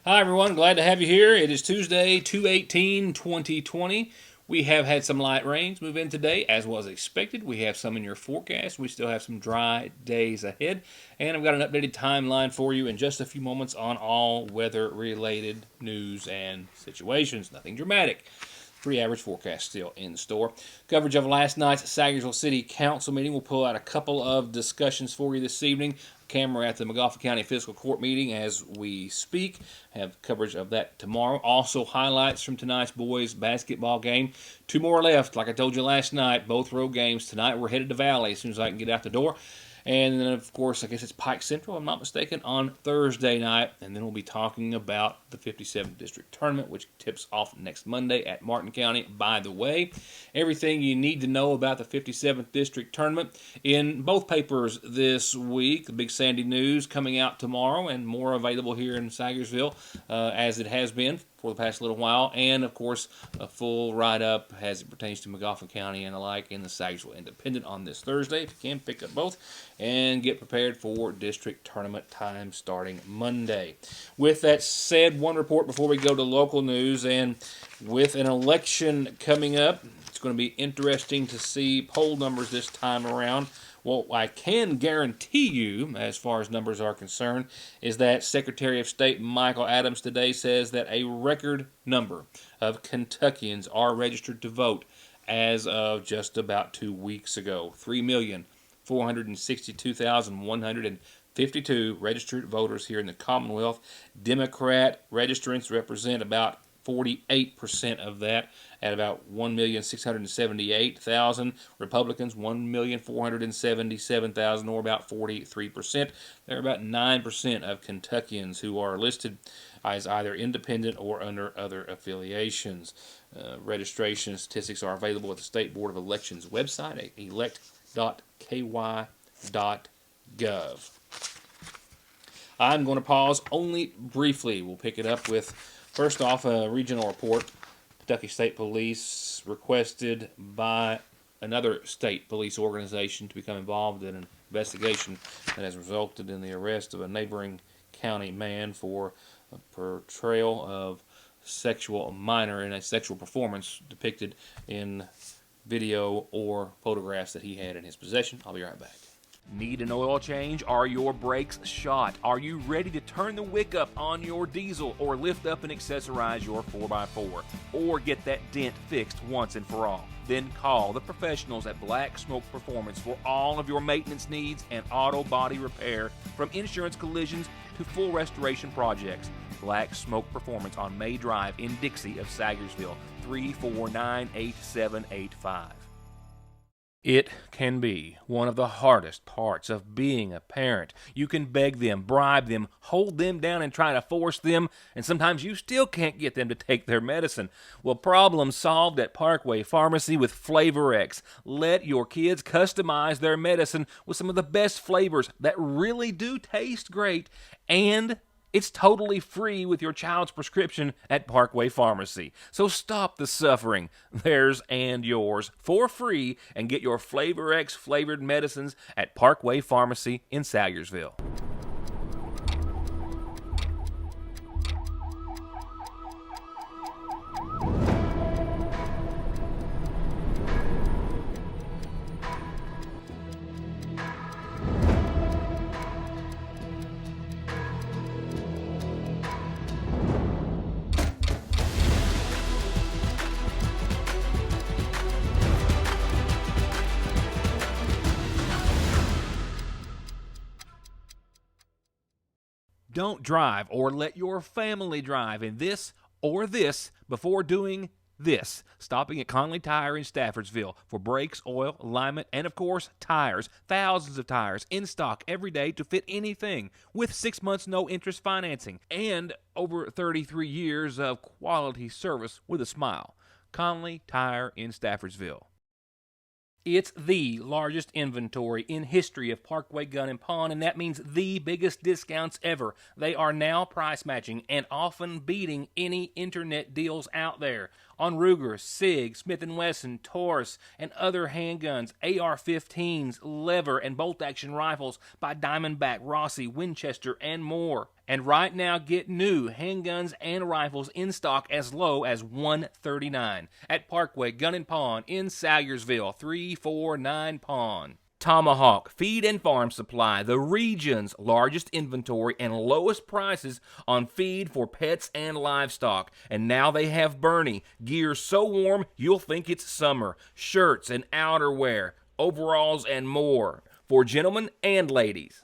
Hi, everyone. Glad to have you here. It is Tuesday, 2/18/2020. We have had some light rains move in today, as was expected. We have some in your forecast. We still have some dry days ahead. And I've got an updated timeline for you in just a few moments on all weather-related news and situations. Nothing dramatic. Pretty average forecast still in store. Coverage of last night's Sagersville City Council meeting. We'll pull out a couple of discussions for you this evening. Camera at the McGoffin County Fiscal Court meeting as we speak. Have coverage of that tomorrow. Also highlights from tonight's boys basketball game. Two more left. Like I told you last night, both road games. Tonight we're headed to Valley as soon as I can get out the door. And then, of course, I guess it's Pike Central, if I'm not mistaken, on Thursday night. And then we'll be talking about the 57th District Tournament, which tips off next Monday at Martin County. By the way, everything you need to know about the 57th District Tournament in both papers this week. The Big Sandy News coming out tomorrow and more available here in Sagersville as it has been for the past little while, and of course a full write-up as it pertains to McGoffin County and the like in the Sagersville Independent on this Thursday. If you can, pick up both and get prepared for district tournament time starting Monday. With that said, one report before we go to local news, and with an election coming up, it's going to be interesting to see poll numbers this time around. What I can guarantee you, as far as numbers are concerned, is that Secretary of State Michael Adams today says that a record number of Kentuckians are registered to vote as of just about 2 weeks ago. 3,462,152 registered voters here in the Commonwealth. Democrat registrants represent about 48% of that at about 1,678,000. Republicans, 1,477,000, or about 43%. There are about 9% of Kentuckians who are listed as either independent or under other affiliations. Registration statistics are available at the State Board of Elections website at elect.ky.gov. I'm going to pause only briefly. We'll pick it up with, first off, a regional report. Kentucky State Police requested by another state police organization to become involved in an investigation that has resulted in the arrest of a neighboring county man for a portrayal of sexual minor in a sexual performance depicted in video or photographs that he had in his possession. I'll be right back. Need an oil change? Are your brakes shot? Are you ready to turn the wick up on your diesel or lift up and accessorize your 4x4? Or get that dent fixed once and for all? Then call the professionals at Black Smoke Performance for all of your maintenance needs and auto body repair, from insurance collisions to full restoration projects. Black Smoke Performance on May Drive in Dixie of Sagersville, 3498785. It can be one of the hardest parts of being a parent. You can beg them, bribe them, hold them down, and try to force them, and sometimes you still can't get them to take their medicine. Well, problem solved at Parkway Pharmacy with Flavor X. Let your kids customize their medicine with some of the best flavors that really do taste great, and it's totally free with your child's prescription at Parkway Pharmacy. So stop the suffering, theirs and yours, for free, and get your Flavor X flavored medicines at Parkway Pharmacy in Sagersville. Don't drive or let your family drive in this or this before doing this. Stopping at Conley Tire in Staffordsville for brakes, oil, alignment, and of course, tires. Thousands of tires in stock every day to fit anything, with 6 months no interest financing and over 33 years of quality service with a smile. Conley Tire in Staffordsville. It's the largest inventory in history of Parkway Gun and Pawn, and that means the biggest discounts ever. They are now price matching and often beating any internet deals out there. on Ruger, SIG, Smith & Wesson, Taurus, and other handguns, AR-15s, lever, and bolt-action rifles by Diamondback, Rossi, Winchester, and more. And right now, get new handguns and rifles in stock as low as $139 at Parkway Gun and Pawn in Salyersville, 349 Pawn. Tomahawk Feed and Farm Supply, the region's largest inventory and lowest prices on feed for pets and livestock. And now they have Bernie, gear so warm you'll think it's summer, shirts and outerwear, overalls and more for gentlemen and ladies.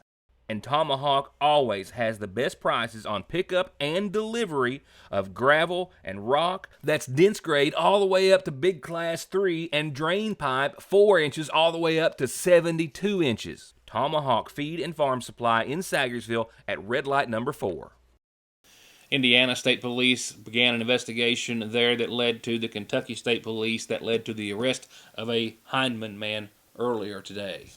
And Tomahawk always has the best prices on pickup and delivery of gravel and rock that's dense grade all the way up to big class 3 and drain pipe 4 inches all the way up to 72 inches. Tomahawk Feed and Farm Supply in Salyersville at red light number 4. Indiana State Police began an investigation there that led to the Kentucky State Police that led to the arrest of a Heinemann man earlier today.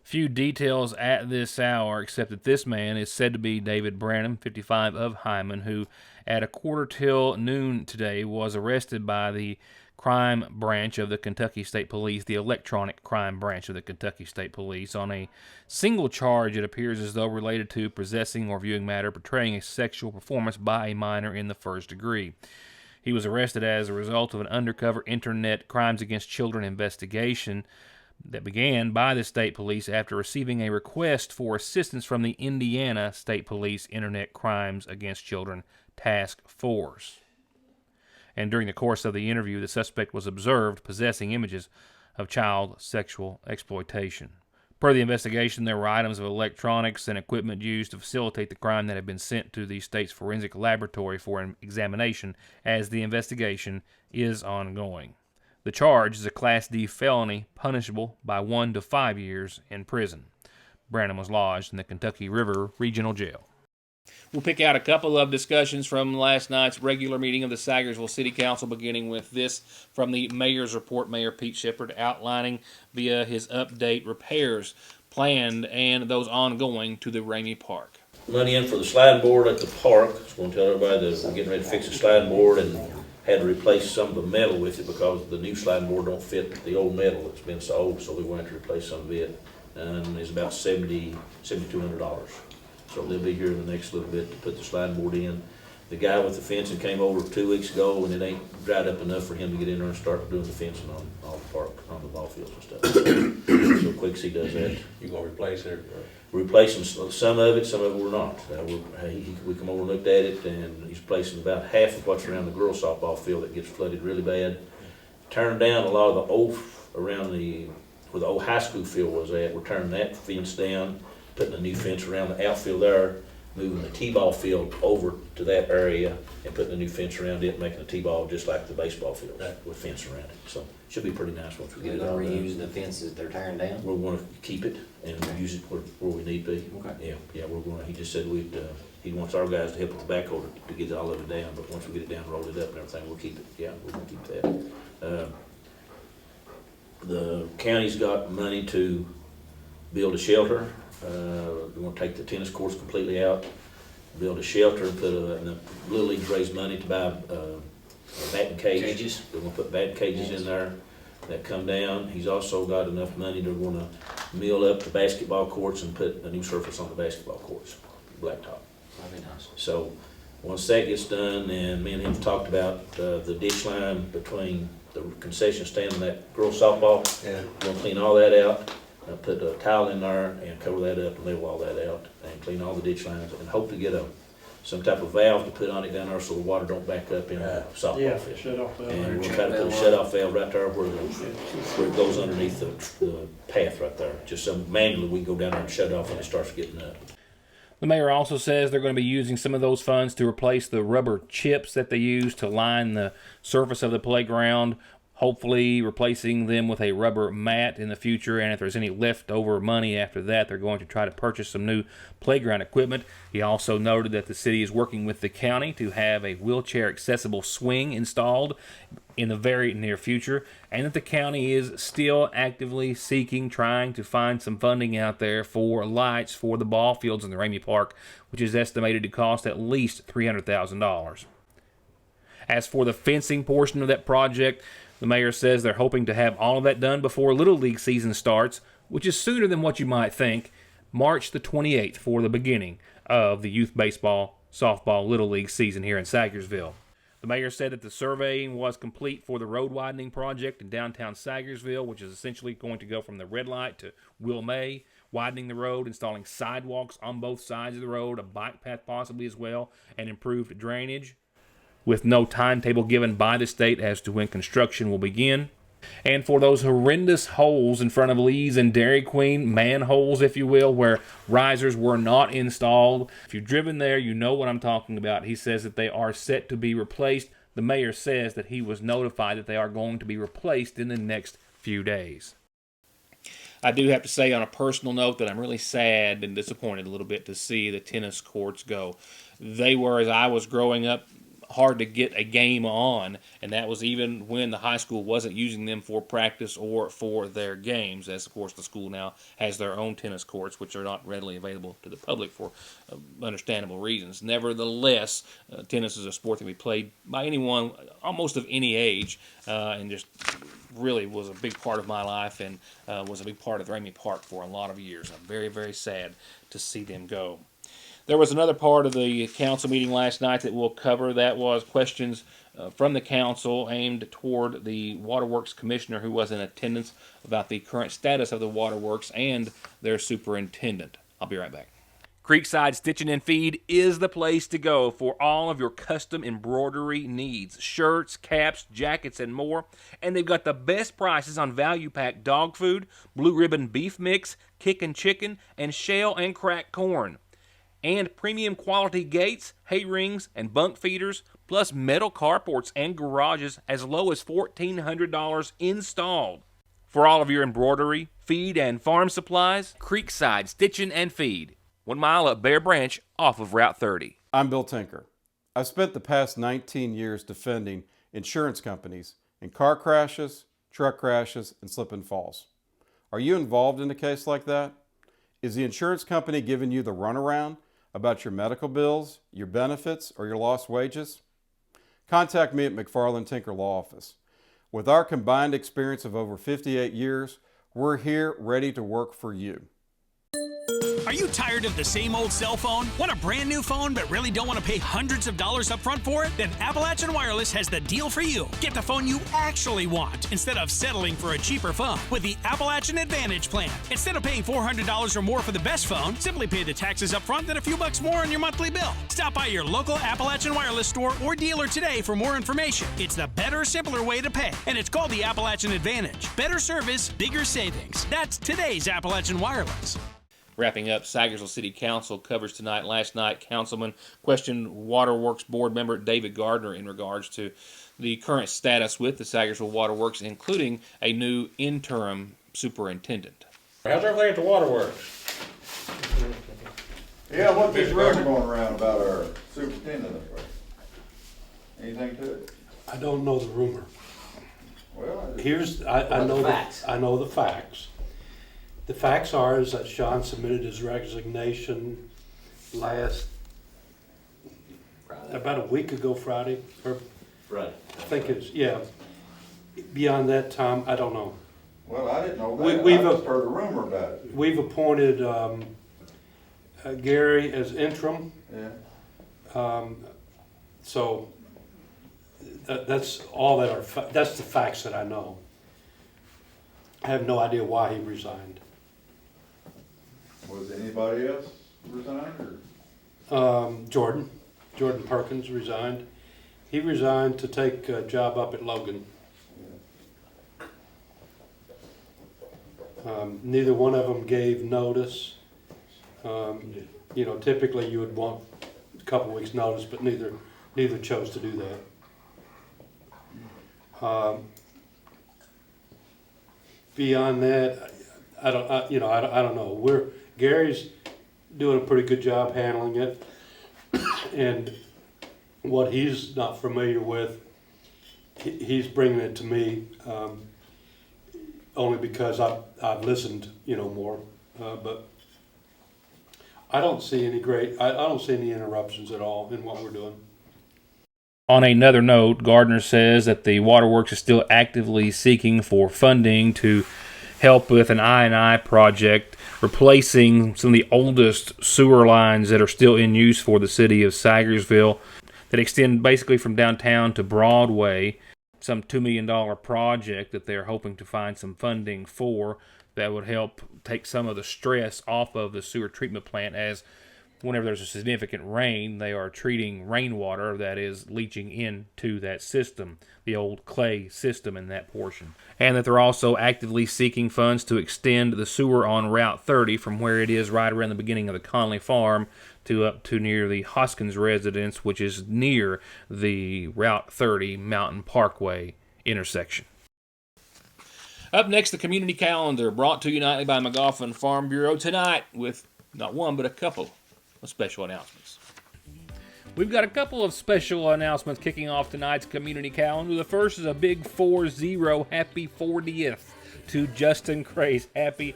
Few details at this hour, except that this man is said to be David Branham, 55, of Hyman, who at a quarter till noon today was arrested by the crime branch of the Kentucky State Police, the electronic crime branch of the Kentucky State Police, on a single charge, it appears as though related to possessing or viewing matter portraying a sexual performance by a minor in the first degree. He was arrested as a result of an undercover internet crimes against children investigation that began by the state police after receiving a request for assistance from the Indiana State Police Internet Crimes Against Children Task Force. And during the course of the interview, the suspect was observed possessing images of child sexual exploitation. Per the investigation, there were items of electronics and equipment used to facilitate the crime that have been sent to the state's forensic laboratory for an examination as the investigation is ongoing. The charge is a Class D felony punishable by 1 to 5 years in prison. Branham was lodged in the Kentucky River Regional Jail. We'll pick out a couple of discussions from last night's regular meeting of the Salyersville City Council, beginning with this from the Mayor's report. Mayor Pete Shepard outlining via his update repairs planned and those ongoing to the Ramey Park. Money in for the sliding board at the park. Just want to tell everybody that we're getting ready to fix the sliding board and had to replace some of the metal with it because the new sliding board don't fit the old metal. It's been so old, so we wanted to replace some of it. And it's about $7,200. So they'll be here in the next little bit to put the sliding board in. The guy with the fencing came over 2 weeks ago, and it ain't dried up enough for him to get in there and start doing the fencing on all the park, on the ball fields and stuff. So quick as he does that. You gonna replace it? We're replacing some of it we're not. We come over and looked at it, and he's replacing about half of what's around the girls softball field that gets flooded really bad. Turned down a lot of the old, around where the old high school field was at. We're turning that fence down, putting a new fence around the outfield there, moving the t-ball field over to that area and putting a new fence around it, making the t-ball just like the baseball field with fence around it. So it should be pretty nice once we get it all done. Reuse the fences they're tearing down? We're going to keep it and use it where we need to be. Okay. Yeah, we're going to, he just said he wants our guys to help with the backhoe to get all of it down, but once we get it down, roll it up and everything, we'll keep it. Yeah, we're going to keep that. The county's got money to build a shelter. We want to take the tennis courts completely out, build a shelter, put the Little League's raised money to buy batting cages. They're going to put batting cages in there that come down. He's also got enough money, they're going to mill up the basketball courts and put a new surface on the basketball courts, blacktop. That'd be nice. So once that gets done, and me and him talked about the ditch line between the concession stand and that girls softball. Yeah. We're going to clean all that out. Put a tile in there and cover that up and level all that out and clean all the ditch lines and hope to get some type of valve to put on it down there so the water don't back up in the softball field. Shut off valve. And we'll try to put a shut-off valve right there where it goes underneath the path right there. Just so manually we go down there and shut it off when it starts getting up. The mayor also says they're going to be using some of those funds to replace the rubber chips that they use to line the surface of the playground, hopefully replacing them with a rubber mat in the future, and if there's any leftover money after that, they're going to try to purchase some new playground equipment. He also noted that the city is working with the county to have a wheelchair-accessible swing installed in the very near future, and that the county is still actively trying to find some funding out there for lights for the ball fields in the Ramey Park, which is estimated to cost at least $300,000. As for the fencing portion of that project, the mayor says they're hoping to have all of that done before Little League season starts, which is sooner than what you might think. March the 28th for the beginning of the youth baseball, softball, Little League season here in Sagersville. The mayor said that the surveying was complete for the road widening project in downtown Sagersville, which is essentially going to go from the red light to Will May, widening the road, installing sidewalks on both sides of the road, a bike path possibly as well, and improved drainage, with no timetable given by the state as to when construction will begin. And for those horrendous holes in front of Lee's and Dairy Queen, manholes, if you will, where risers were not installed. If you've driven there, you know what I'm talking about. He says that they are set to be replaced. The mayor says that he was notified that they are going to be replaced in the next few days. I do have to say on a personal note that I'm really sad and disappointed a little bit to see the tennis courts go. They were, as I was growing up, hard to get a game on, and that was even when the high school wasn't using them for practice or for their games, as of course the school now has their own tennis courts, which are not readily available to the public for understandable reasons. Nevertheless, tennis is a sport that can be played by anyone almost of any age, and just really was a big part of my life, and was a big part of Ramey Park for a lot of years. I'm very, very sad to see them go. There was another part of the council meeting last night that we'll cover. That was questions from the council aimed toward the Waterworks Commissioner, who was in attendance, about the current status of the Waterworks and their superintendent. I'll be right back. Creekside Stitching and Feed is the place to go for all of your custom embroidery needs. Shirts, caps, jackets, and more. And they've got the best prices on value-pack dog food, blue ribbon beef mix, kickin' chicken, and shell and cracked corn. And premium quality gates, hay rings, and bunk feeders, plus metal carports and garages as low as $1,400 installed. For all of your embroidery, feed, and farm supplies, Creekside Stitching and Feed, 1 mile up Bear Branch off of Route 30. I'm Bill Tinker. I've spent the past 19 years defending insurance companies in car crashes, truck crashes, and slip and falls. Are you involved in a case like that? Is the insurance company giving you the runaround about your medical bills, your benefits, or your lost wages? Contact me at McFarland Tinker Law Office. With our combined experience of over 58 years, we're here ready to work for you. Are you tired of the same old cell phone? Want a brand new phone but really don't want to pay hundreds of dollars up front for it? Then Appalachian Wireless has the deal for you. Get the phone you actually want instead of settling for a cheaper phone with the Appalachian Advantage plan. Instead of paying $400 or more for the best phone, simply pay the taxes up front and a few bucks more on your monthly bill. Stop by your local Appalachian Wireless store or dealer today for more information. It's the better, simpler way to pay, and it's called the Appalachian Advantage. Better service, bigger savings. That's today's Appalachian Wireless. Wrapping up, Sagersville City Council covers tonight. Last night, Councilman questioned Waterworks Board member David Gardner in regards to the current status with the Sagersville Waterworks, including a new interim superintendent. How's everything at the Waterworks? Yeah, what's this rumor going around about our superintendent? Anything to it? I don't know the rumor. Well, What are the facts? I know the facts. The facts are is that Sean submitted his resignation about a week ago Friday, or Right. I think it's, yeah. Beyond that time, I don't know. well, I didn't know We- that. we've I just heard a rumor about it. We've appointed Gary as interim, Yeah. so that's all that are, that's the facts that I know. I have no idea why he resigned. Was anybody else resigned or? Jordan Perkins resigned. He resigned to take a job up at Logan. Neither one of them gave notice. Typically you would want a couple weeks' notice, but neither chose to do that. Beyond that, I don't know. Gary's doing a pretty good job handling it, and what he's not familiar with, he's bringing it to me, only because I've listened, more. But I don't see any interruptions at all in what we're doing. On another note, Gardner says that the waterworks is still actively seeking for funding to help with an I&I project replacing some of the oldest sewer lines that are still in use for the city of Sagersville that extend basically from downtown to Broadway. Some $2 million project that they're hoping to find some funding for that would help take some of the stress off of the sewer treatment plant, as whenever there's a significant rain, they are treating rainwater that is leaching into that system, the old clay system in that portion. And that they're also actively seeking funds to extend the sewer on Route 30 from where it is right around the beginning of the Conley Farm to up to near the Hoskins residence, which is near the Route 30 Mountain Parkway intersection. Up next, the community calendar, brought to you nightly by McGoffin Farm Bureau, tonight with not one but a couple of special announcements. We've got a couple of special announcements kicking off tonight's community calendar. The first is a big 4-0 happy 40th to Justin Craze. Happy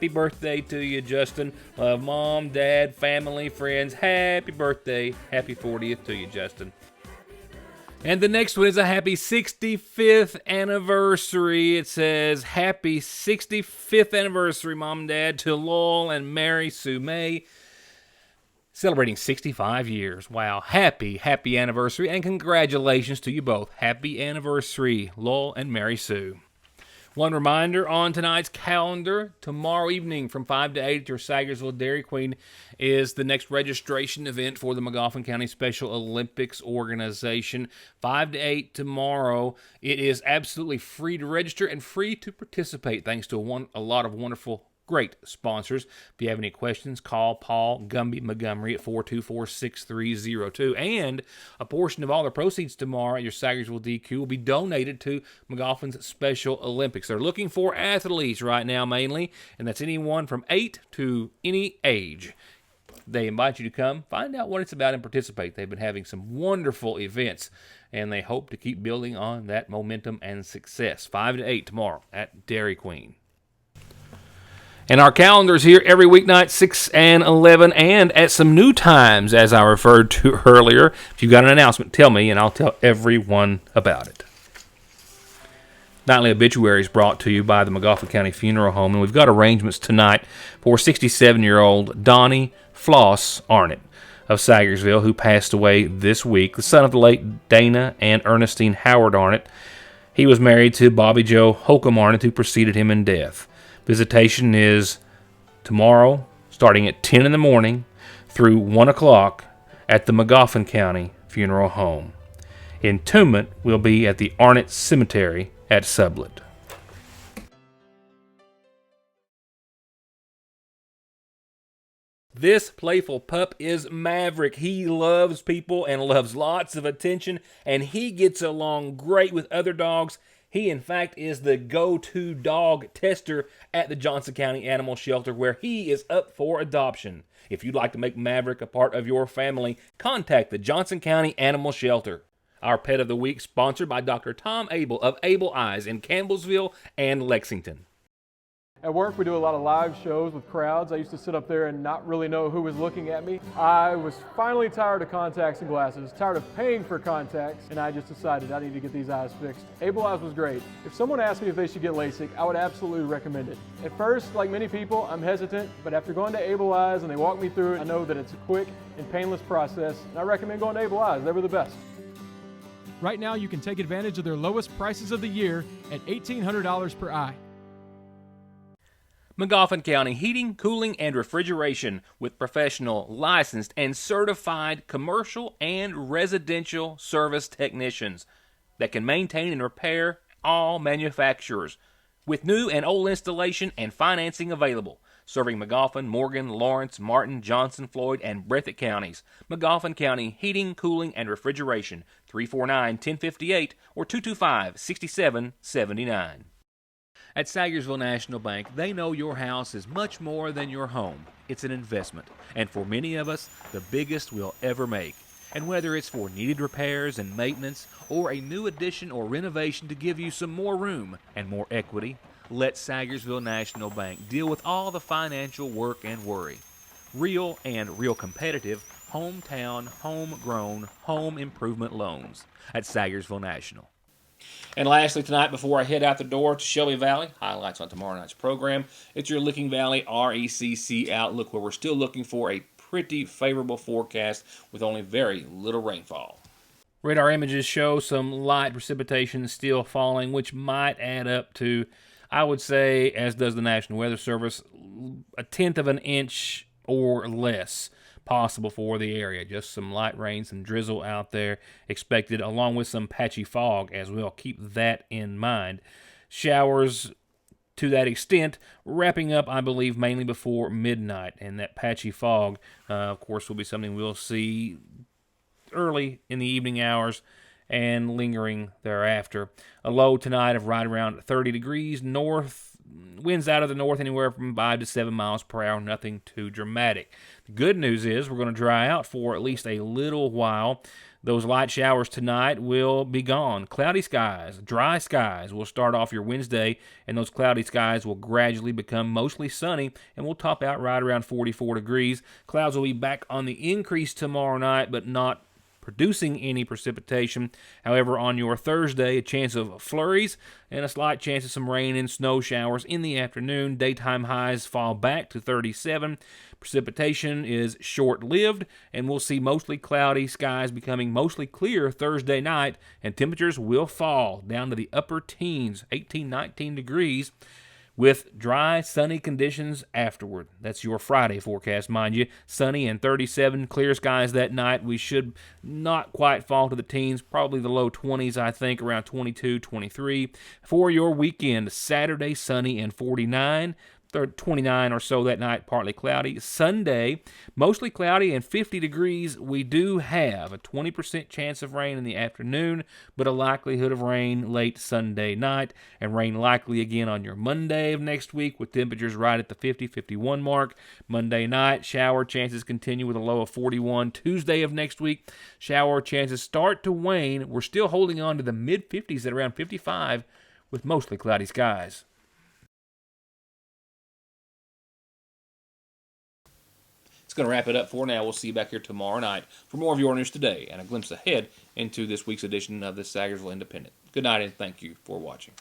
birthday to you, Justin. Love mom, dad, family, friends. Happy birthday. Happy 40th to you, Justin. And the next one is a happy 65th anniversary. It says, happy 65th anniversary, Mom and Dad, to Lowell and Mary Sue May. Celebrating 65 years. Wow. Happy anniversary, and congratulations to you both. Happy anniversary, Lowell and Mary Sue. One reminder on tonight's calendar, tomorrow evening from 5 to 8 at your Sagersville Dairy Queen is the next registration event for the McGoffin County Special Olympics organization. 5 to 8 tomorrow. It is absolutely free to register and free to participate, thanks to a lot of wonderful, great sponsors. If you have any questions, call Paul Gumby Montgomery at 424-6302. And a portion of all the proceeds tomorrow at your Sagersville DQ will be donated to McGoffin's Special Olympics. They're looking for athletes right now mainly, and that's anyone from 8 to any age. They invite you to come, find out what it's about, and participate. They've been having some wonderful events, and they hope to keep building on that momentum and success. 5 to 8 tomorrow at Dairy Queen. And our calendar's here every weeknight, 6 and 11, and at some new times, as I referred to earlier. If you've got an announcement, tell me, and I'll tell everyone about it. Nightly obituaries brought to you by the McGoffin County Funeral Home, and we've got arrangements tonight for 67-year-old Donnie Floss Arnott of Sagersville, who passed away this week, the son of the late Dana and Ernestine Howard Arnott. He was married to Bobby Joe Holcomb Arnott, who preceded him in death. Visitation is tomorrow, starting at 10 in the morning through 1 o'clock at the McGoffin County Funeral Home. Entombment will be at the Arnott Cemetery at Sublette. This playful pup is Maverick. He loves people and loves lots of attention, and he gets along great with other dogs. He, in fact, is the go-to dog tester at the Johnson County Animal Shelter, where he is up for adoption. If you'd like to make Maverick a part of your family, contact the Johnson County Animal Shelter. Our Pet of the Week, sponsored by Dr. Tom Abel of Abel Eyes in Campbellsville and Lexington. At work, we do a lot of live shows with crowds. I used to sit up there and not really know who was looking at me. I was finally tired of contacts and glasses, tired of paying for contacts, and I just decided I need to get these eyes fixed. Able Eyes was great. If someone asked me if they should get LASIK, I would absolutely recommend it. At first, like many people, I'm hesitant, but after going to Able Eyes and they walk me through it, I know that it's a quick and painless process, and I recommend going to Able Eyes. They were the best. Right now, you can take advantage of their lowest prices of the year at $1,800 per eye. McGoffin County Heating, Cooling, and Refrigeration, with professional, licensed, and certified commercial and residential service technicians that can maintain and repair all manufacturers, with new and old installation and financing available, serving McGoffin, Morgan, Lawrence, Martin, Johnson, Floyd, and Breathitt counties. McGoffin County Heating, Cooling, and Refrigeration, 349-1058 or 225-6779. At Sagersville National Bank, they know your house is much more than your home. It's an investment, and for many of us, the biggest we'll ever make. And whether it's for needed repairs and maintenance, or a new addition or renovation to give you some more room and more equity, let Sagersville National Bank deal with all the financial work and worry. real and real competitive hometown, homegrown, home improvement loans at Sagersville National. And lastly, tonight, before I head out the door to Shelby Valley, highlights on tomorrow night's program, it's your Licking Valley RECC Outlook, where we're still looking for a pretty favorable forecast with only very little rainfall. Radar images show some light precipitation still falling, which might add up to, I would say, as does the National Weather Service, a tenth of an inch or less possible for the area. Just some light rain, some drizzle out there expected, along with some patchy fog as well. Keep that in mind. Showers to that extent, wrapping up, I believe, mainly before midnight. And that patchy fog, of course, will be something we'll see early in the evening hours and lingering thereafter. A low tonight of right around 30 degrees north. Winds out of the north anywhere from 5 to 7 miles per hour, nothing too dramatic. The good news is we're going to dry out for at least a little while. Those light showers tonight will be gone. Cloudy skies, dry skies will start off your Wednesday, and those cloudy skies will gradually become mostly sunny, and we'll top out right around 44 degrees. Clouds will be back on the increase tomorrow night, but not producing any precipitation. However, on your Thursday, a chance of flurries and a slight chance of some rain and snow showers in the afternoon. Daytime highs fall back to 37. Precipitation is short-lived, and we'll see mostly cloudy skies becoming mostly clear Thursday night, and temperatures will fall down to the upper teens, 18, 19 degrees, with dry, sunny conditions afterward. That's your Friday forecast, mind you. Sunny and 37, clear skies that night. We should not quite fall to the teens, probably the low 20s, I think, around 22, 23. For your weekend, Saturday, sunny and 49. 29 or so that night, partly cloudy. Sunday, mostly cloudy and 50 degrees. We do have a 20% chance of rain in the afternoon, but a likelihood of rain late Sunday night, and rain likely again on your Monday of next week with temperatures right at the 50-51 mark. Monday night, shower chances continue with a low of 41. Tuesday of next week, shower chances start to wane. We're still holding on to the mid-50s at around 55 with mostly cloudy skies. It's going to wrap it up for now. We'll see you back here tomorrow night for more of your news today and a glimpse ahead into this week's edition of the Sagersville Independent. Good night and thank you for watching.